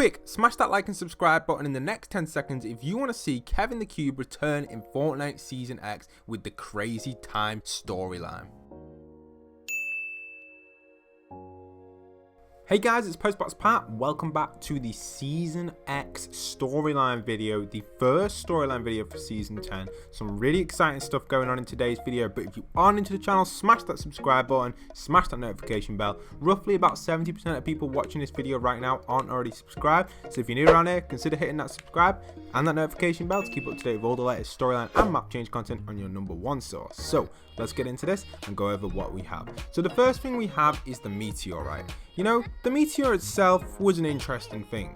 Quick, smash that like and subscribe button in the next 10 seconds if you want to see Kevin the Cube return in Fortnite Season X with the crazy time storyline. Hey guys, it's Postboxpat. Welcome back to the Season X storyline video, the first storyline video for Season 10. Some really exciting stuff going on in today's video, but if you aren't into the channel, smash that subscribe button, smash that notification bell. Roughly about 70% of people watching this video right now aren't already subscribed, so if you're new around here, consider hitting that subscribe and that notification bell to keep up to date with all the latest storyline and map change content on your #1 source. So let's get into this and go over what we have. So the first thing we have is the Meteor, right? You know, the Meteor itself was an interesting thing.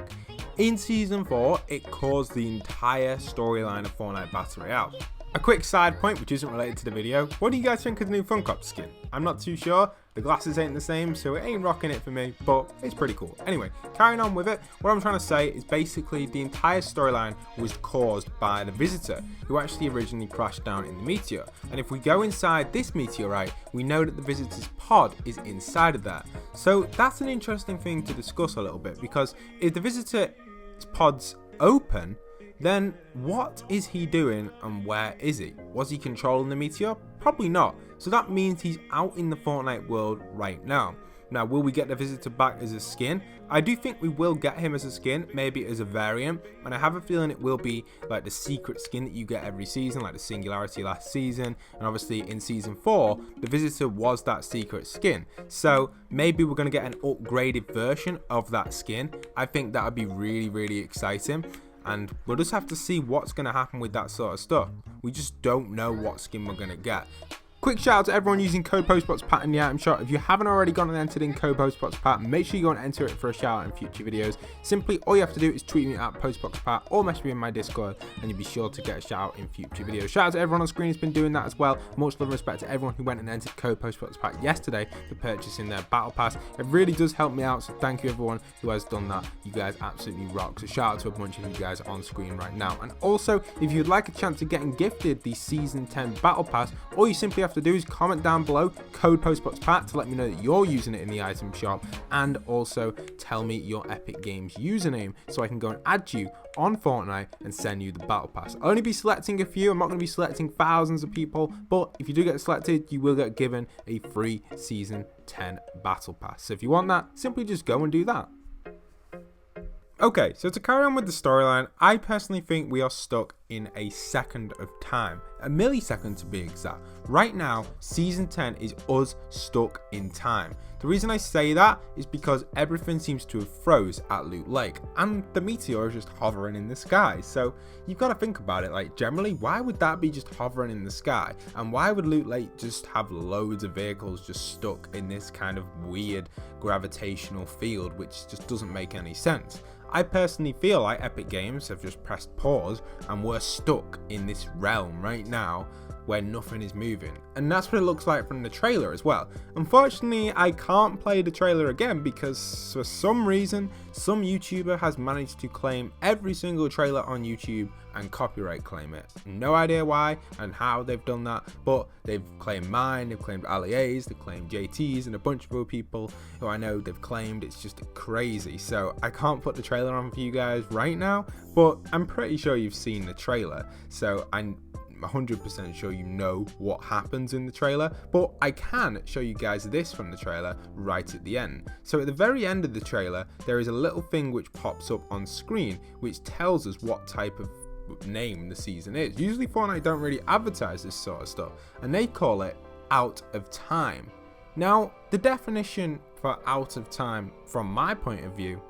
In Season 4, it caused the entire storyline of Fortnite Battle Royale. A quick side point which isn't related to the video, what do you guys think of the new Funkop skin? I'm not too sure, the glasses ain't the same, so it ain't rocking it for me, but it's pretty cool. Anyway, carrying on with it, what I'm trying to say is basically the entire storyline was caused by the Visitor, who actually originally crashed down in the Meteor. And if we go inside this meteorite, we know that the Visitor's pod is inside of that. So that's an interesting thing to discuss a little bit, because if the Visitor's pod's open, then what is he doing and where is he? Was he controlling the Meteor? Probably not. So that means he's out in the Fortnite world right now. Now, will we get the Visitor back as a skin? I do think we will get him as a skin, maybe as a variant, and I have a feeling it will be like the secret skin that you get every season, like the Singularity last season, and obviously in Season 4, the Visitor was that secret skin. So maybe we're going to get an upgraded version of that skin. I think that would be really, really exciting. And we'll just have to see what's going to happen with that sort of stuff. We just don't know what skin we're going to get. Quick shout out to everyone using code Postboxpat in the item shop. If you haven't already gone and entered in code Postboxpat, make sure you go and enter it for a shout out in future videos. Simply, all you have to do is tweet me at Postboxpat or message me in my Discord, and you'll be sure to get a shout out in future videos. Shout out to everyone on screen who's been doing that as well. Much love and respect to everyone who went and entered code Postboxpat yesterday for purchasing their battle pass. It really does help me out, so thank you everyone who has done that. You guys absolutely rock. So shout out to a bunch of you guys on screen right now. And also, if you'd like a chance of getting gifted the Season 10 battle pass, all you simply have to do is comment down below code Postboxpat to let me know that you're using it in the item shop, and also tell me your Epic Games username so I can go and add you on Fortnite and send you the battle pass. I'll only be selecting a few. I'm not going to be selecting thousands of people, but if you do get selected, you will get given a free Season 10 battle pass. So if you want that, simply just go and do that. Okay, so to carry on with the storyline, I personally think we are stuck in a second of time, a millisecond to be exact. Right now, Season 10 is us stuck in time. The reason I say that is because everything seems to have froze at Loot Lake, and the Meteor is just hovering in the sky. So you've got to think about it, like generally, why would that be just hovering in the sky? And why would Loot Lake just have loads of vehicles just stuck in this kind of weird gravitational field, which just doesn't make any sense? I personally feel like Epic Games have just pressed pause and we're stuck in this realm right now where nothing is moving, and that's what it looks like from the trailer as well. Unfortunately, I can't play the trailer again because for some reason some YouTuber has managed to claim every single trailer on YouTube and copyright claim it. No idea why and how they've done that, but they've claimed mine, they've claimed Alia's, they've claimed JT's, and a bunch of other people who I know they've claimed. It's just crazy. So I can't put the trailer on for you guys right now, but I'm pretty sure you've seen the trailer, so I'm 100% sure you know what happens in the trailer, but I can show you guys this from the trailer right at the end. So at the very end of the trailer, there is a little thing which pops up on screen which tells us what type of name the season is. Usually Fortnite don't really advertise this sort of stuff, and they call it out of time. Now, the definition for out of time from my point of view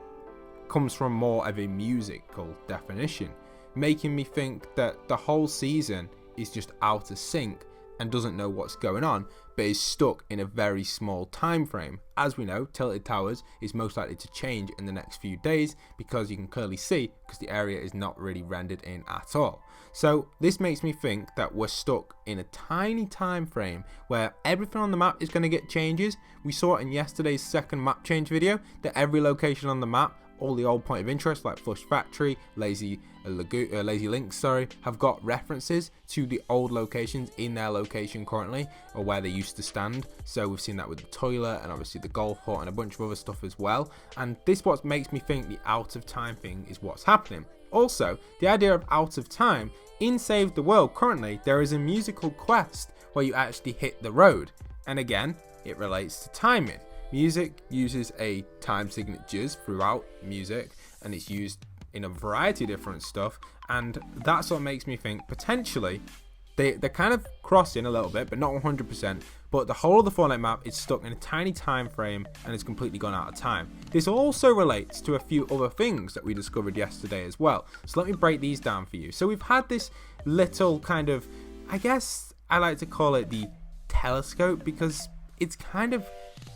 comes from more of a musical definition, making me think that the whole season is just out of sync and doesn't know what's going on, but is stuck in a very small time frame. As we know, Tilted Towers is most likely to change in the next few days, because you can clearly see because the area is not really rendered in at all. So this makes me think that we're stuck in a tiny time frame where everything on the map is going to get changes. We saw it in yesterday's second map change video that every location on the map all the old point of interest like Flush Factory, Lazy Links, have got references to the old locations in their location currently, or where they used to stand. So we've seen that with the toilet and obviously the golf hut and a bunch of other stuff as well. And this what makes me think the out of time thing is what's happening. Also, the idea of out of time, in Save the World currently, there is a musical quest where you actually hit the road. And again, it relates to timing. Music uses a time signatures throughout music, and it's used in a variety of different stuff, and that's what makes me think potentially they're kind of crossing a little bit, but not 100%, but the whole of the Fortnite map is stuck in a tiny time frame and it's completely gone out of time. This also relates to a few other things that we discovered yesterday as well, so let me break these down for you. So we've had this little kind of, I guess I like to call it the telescope, because it's kind of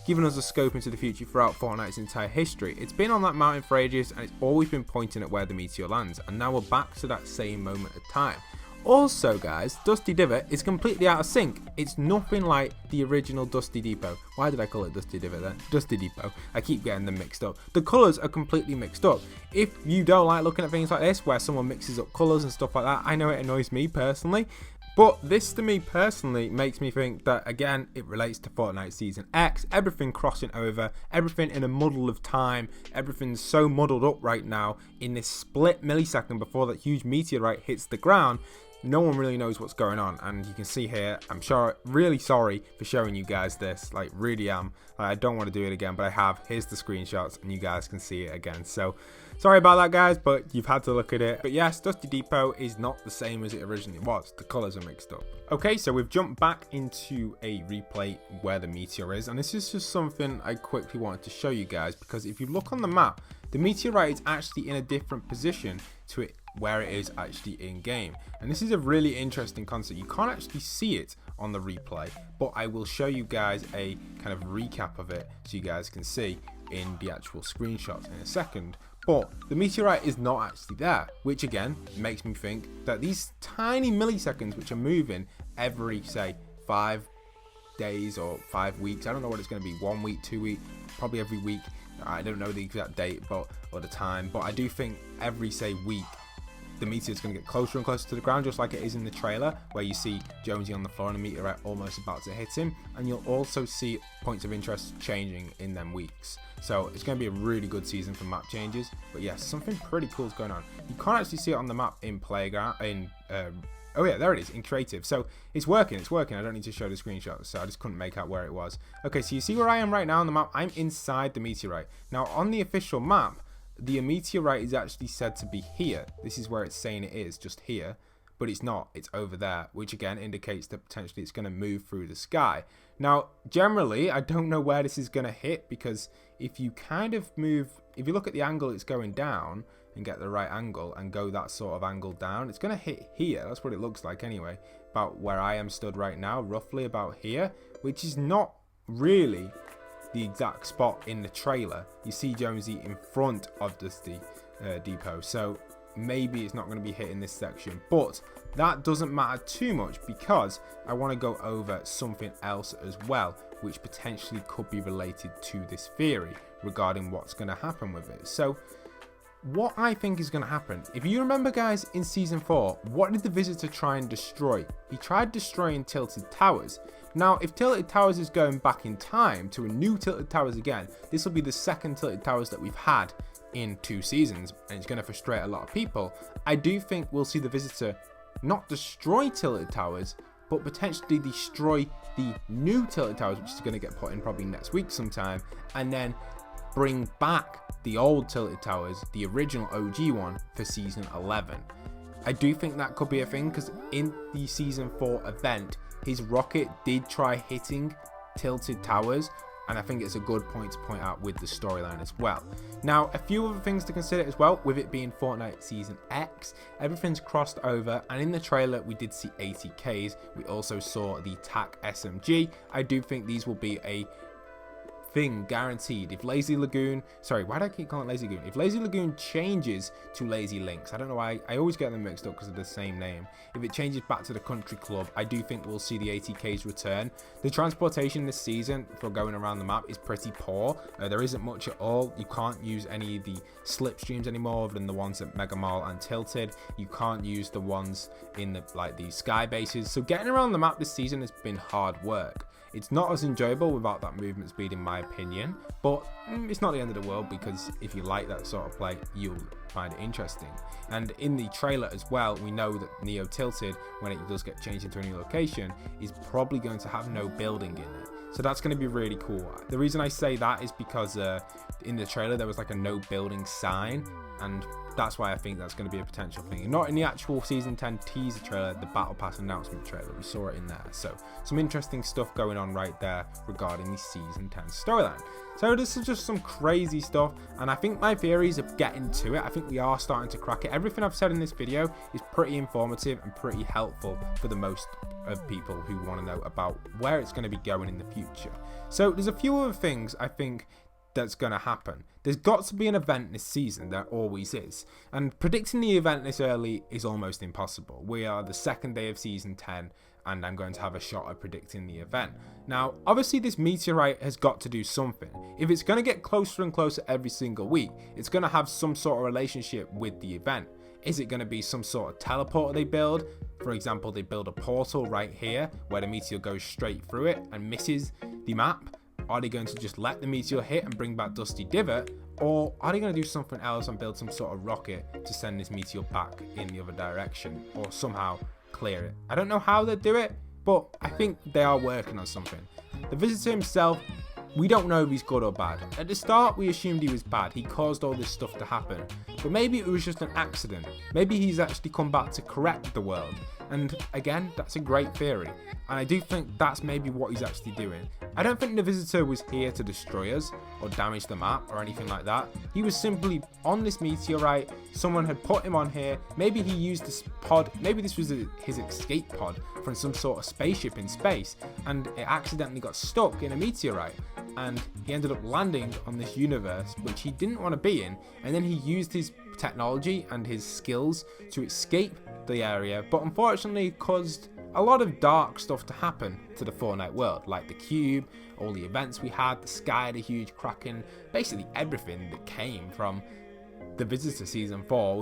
given us a scope into the future throughout Fortnite's entire history. It's been on that mountain for ages and it's always been pointing at where the meteor lands, and now we're back to that same moment of time. Also guys, Dusty Divot is completely out of sync. It's nothing like the original Dusty Depot. Why did I call it Dusty Divot then? Dusty Depot. I keep getting them mixed up. The colours are completely mixed up. If you don't like looking at things like this, where someone mixes up colours and stuff like that, I know it annoys me personally. But this to me personally makes me think that, again, it relates to Fortnite Season X, everything crossing over, everything in a muddle of time, everything's so muddled up right now in this split millisecond before that huge meteorite hits the ground. No one really knows what's going on, and you can see here, I'm really sorry for showing you guys this, like really am. I don't want to do it again, but I have. Here's the screenshots and you guys can see it again. So sorry about that guys, but you've had to look at it. But yes, Dusty Depot is not the same as it originally was. The colors are mixed up. Okay, so we've jumped back into a replay where the meteor is, and this is just something I quickly wanted to show you guys, because if you look on the map, the meteorite is actually in a different position to it where it is actually in game, and this is a really interesting concept. You can't actually see it on the replay, but I will show you guys a kind of recap of it so you guys can see in the actual screenshots in a second. But the meteorite is not actually there, which again makes me think that these tiny milliseconds which are moving every, say, 5 days or 5 weeks, I don't know what it's going to be, 1 week, 2 weeks, probably every week, I don't know the exact date or the time, but I do think every, say, week the meteor is going to get closer and closer to the ground, just like it is in the trailer where you see Jonesy on the floor and a meteorite almost about to hit him, and you'll also see points of interest changing in them weeks. So it's going to be a really good season for map changes. But yes, something pretty cool is going on. You can't actually see it on the map in playground, oh yeah, there it is, in creative. So it's working. I don't need to show the screenshots, so I just couldn't make out where it was. Okay, so you see where I am right now on the map? I'm inside the meteorite. Now on the official map, the meteorite is actually said to be here. This is where it's saying it is, just here, but it's not, it's over there, which again indicates that potentially it's going to move through the sky. Now generally I don't know where this is going to hit, because if you kind of move, if you look at the angle it's going down and get the right angle and go that sort of angle down, it's going to hit here. That's what it looks like anyway, about where I am stood right now, roughly about here, which is not really the exact spot in the trailer. You see Jonesy in front of Dusty Depot, so maybe it's not going to be hitting this section, but that doesn't matter too much, because I want to go over something else as well, which potentially could be related to this theory regarding what's going to happen with it. So what I think is going to happen, if you remember guys, in season 4, what did the visitor try and destroy? He tried destroying Tilted Towers. Now if Tilted Towers is going back in time to a new Tilted Towers again, this will be the second Tilted Towers that we've had in 2 seasons, and it's going to frustrate a lot of people. I do think we'll see the visitor not destroy Tilted Towers, but potentially destroy the new Tilted Towers, which is going to get put in probably next week sometime, and then bring back the old Tilted Towers, the original OG one, for season 11. I do think that could be a thing, because in the season 4 event, his rocket did try hitting Tilted Towers, and I think it's a good point to point out with the storyline as well. Now, a few other things to consider as well, with it being Fortnite Season X, everything's crossed over, and in the trailer we did see 80Ks, we also saw the TAC SMG. I do think these will be a thing guaranteed. If Lazy Lagoon, sorry, why do I keep calling it Lazy Lagoon? If Lazy Lagoon changes to Lazy Links, I don't know why, I always get them mixed up because of the same name. If it changes back to the Country Club, I do think we'll see the ATKs return. The transportation this season for going around the map is pretty poor. There isn't much at all. You can't use any of the slipstreams anymore other than the ones at Mega Mall and Tilted. You can't use the ones in the sky bases. So getting around the map this season has been hard work. It's not as enjoyable without that movement speed in my opinion, but it's not the end of the world, because if you like that sort of play, you'll find it interesting. And in the trailer as well, we know that Neo Tilted, when it does get changed into a new location, is probably going to have no building in it. So that's going to be really cool. The reason I say that is because in the trailer there was like a no building sign, and that's why I think that's going to be a potential thing. And not in the actual Season 10 teaser trailer, the Battle Pass announcement trailer. We saw it in there. So some interesting stuff going on right there regarding the Season 10 storyline. So this is just some crazy stuff, and I think my theories of getting to it, I think we are starting to crack it. Everything I've said in this video is pretty informative and pretty helpful for the most of people who want to know about where it's going to be going in the future. So there's a few other things I think that's going to happen. There's got to be an event this season, there always is, and predicting the event this early is almost impossible. We are the second day of Season 10, and I'm going to have a shot at predicting the event. Now, obviously this meteorite has got to do something. If it's going to get closer and closer every single week, it's going to have some sort of relationship with the event. Is it going to be some sort of teleporter they build? For example, they build a portal right here where the meteor goes straight through it and misses the map. Are they going to just let the meteor hit and bring back Dusty Divot? Or are they going to do something else and build some sort of rocket to send this meteor back in the other direction, or somehow clear it? I don't know how they do it, but I think they are working on something. The visitor himself, we don't know if he's good or bad. At the start, we assumed he was bad. He caused all this stuff to happen. But maybe it was just an accident. Maybe he's actually come back to correct the world. And again, that's a great theory. And I do think that's maybe what he's actually doing. I don't think the visitor was here to destroy us or damage the map or anything like that. He was simply on this meteorite. Someone had put him on here. Maybe he used this pod. Maybe this was his escape pod from some sort of spaceship in space, and it accidentally got stuck in a meteorite. And he ended up landing on this universe which he didn't want to be in, and then he used his technology and his skills to escape the area, but unfortunately caused a lot of dark stuff to happen to the Fortnite world, like the cube, all the events we had, the sky, the huge kraken, basically everything that came from the Visitor Season 4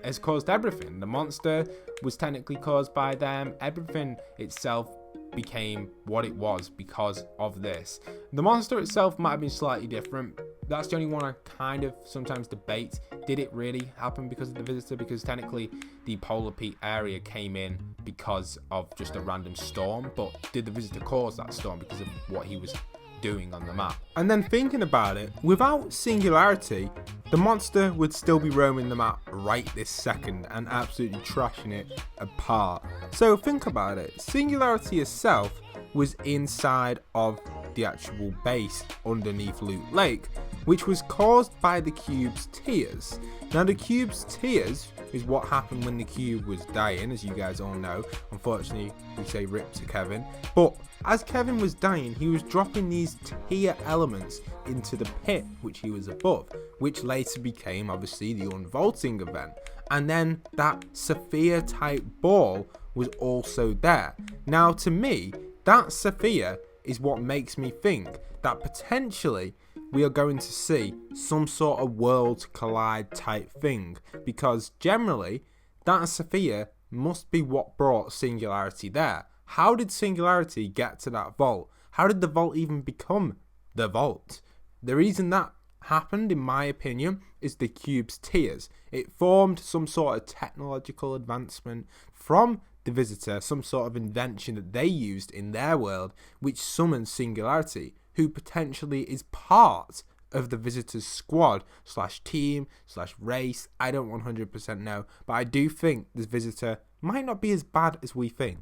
has caused everything. The monster was technically caused by them. Everything itself became what it was because of this. The monster itself might have been slightly different. That's the only one I kind of sometimes debate. Did it really happen because of the visitor? Because technically the Polar Peak area came in because of just a random storm, but did the visitor cause that storm because of what he was doing on the map? And then thinking about it, without Singularity, the monster would still be roaming the map right this second and absolutely trashing it apart. So think about it, Singularity itself was inside of the actual base underneath Loot Lake, which was caused by the cube's tears. Now the cube's tears is what happened when the cube was dying, as you guys all know. Unfortunately, we say rip to Kevin. But as Kevin was dying, he was dropping these tear elements into the pit which he was above, which later became obviously the unvaulting event. And then that Sophia type ball was also there. Now to me, that Sophia is what makes me think that potentially we are going to see some sort of worlds collide type thing, because generally that Sophia must be what brought Singularity there. How did Singularity get to that vault? How did the vault even become the vault? The reason that happened, in my opinion, is the cube's tears. It formed some sort of technological advancement from the visitor, some sort of invention that they used in their world, which summoned Singularity, who potentially is part of the visitor's squad slash team slash race. I don't 100% know, but I do think this visitor might not be as bad as we think.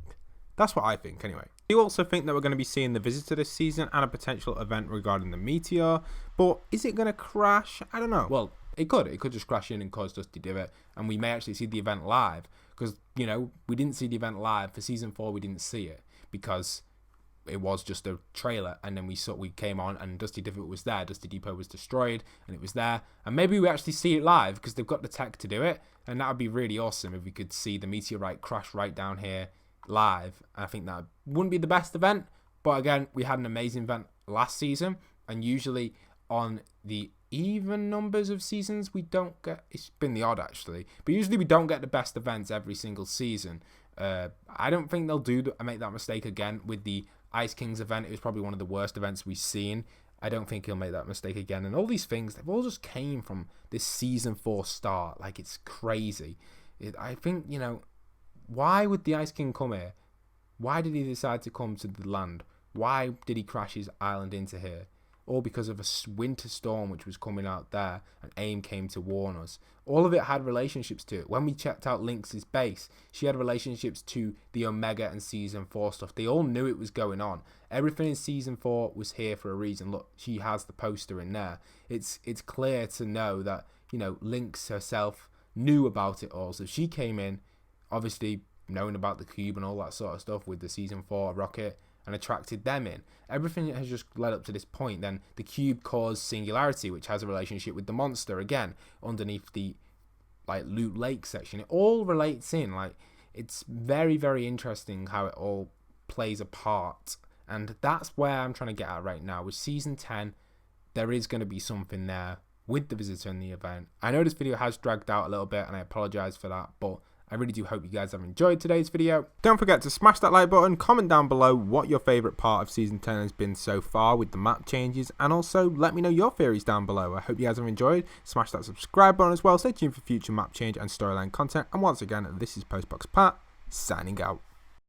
That's what I think anyway. I do also think that we're going to be seeing the visitor this season and a potential event regarding the Meteor, but is it going to crash? I don't know. Well, it could just crash in and cause Dusty Divot, and we may actually see the event live, because, you know, we didn't see the event live for Season 4. We didn't see it because it was just a trailer, and then we came on and Dusty Depot was there. Dusty Depot was destroyed and it was there, and maybe we actually see it live because they've got the tech to do it, and that would be really awesome if we could see the meteorite crash right down here live. I think that wouldn't be the best event, but again, we had an amazing event last season, and usually on the even numbers of seasons we don't get, it's been the odd actually, but usually we don't get the best events every single season. I don't think they'll make that mistake again with the Ice Kings event. It was probably one of the worst events we've seen. I don't think he'll make that mistake again. And all these things, they've all just came from this season 4 start. Like, it's crazy. I think, you know, why would the Ice King come here? Why did he decide to come to the land? Why did he crash his island into here? All because of a winter storm which was coming out there, and AIM came to warn us. All of it had relationships to it. When we checked out Lynx's base, she had relationships to the Omega and Season 4 stuff. They all knew it was going on. Everything in Season 4 was here for a reason. Look, she has the poster in there. It's clear to know that, you know, Lynx herself knew about it all. So she came in, obviously knowing about the cube and all that sort of stuff with the Season 4 rocket, and attracted them in. Everything has just led up to this point. Then the cube caused Singularity, which has a relationship with the monster, again, underneath the like Loot Lake section. It all relates in. Like, it's very, very interesting how it all plays a part. And that's where I'm trying to get at right now. With Season 10, there is going to be something there with the visitor in the event. I know this video has dragged out a little bit, and I apologize for that, but I really do hope you guys have enjoyed today's video. Don't forget to smash that like button, comment down below what your favourite part of Season 10 has been so far with the map changes, and also let me know your theories down below. I hope you guys have enjoyed. Smash that subscribe button as well. Stay tuned for future map change and storyline content. And once again, this is Postboxpat, signing out.